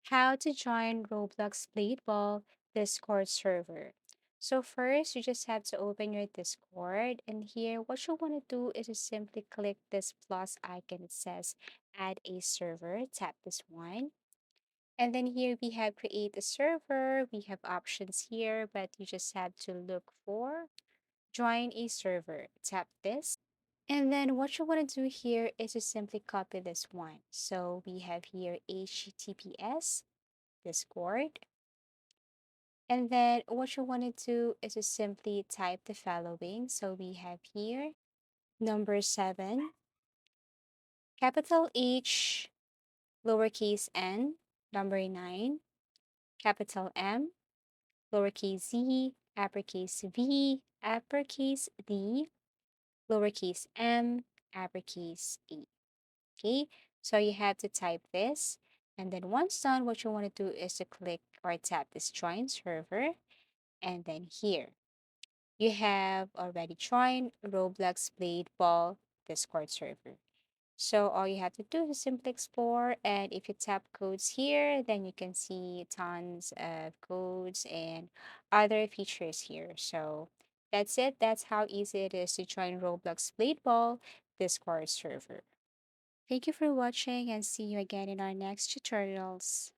How to join Roblox Bladeball Discord server. So first, you just have to open your Discord, and here what you want to do is just simply click this plus icon. It says add a server. Tap this one. And then here we have create a server. We have options here, but you just have to look for join a server. Tap this. And then what you want to do here is to simply copy this one. So we have here HTTPS Discord. And then what you want to do is to simply type the following. So we have here number 7, capital H, lowercase n, number 9, capital M, lowercase z, uppercase V, uppercase D, lowercase m, uppercase E. Okay, so you have to type this. And then once done, what you want to do is to click or tap this join server. And then here, you have already joined Roblox Blade Ball Discord server. So all you have to do is simply explore, and if you tap codes here, then you can see tons of codes and other features here. So that's it. That's how easy it is to join Roblox Blade Ball Discord server. Thank you for watching and see you again in our next tutorials.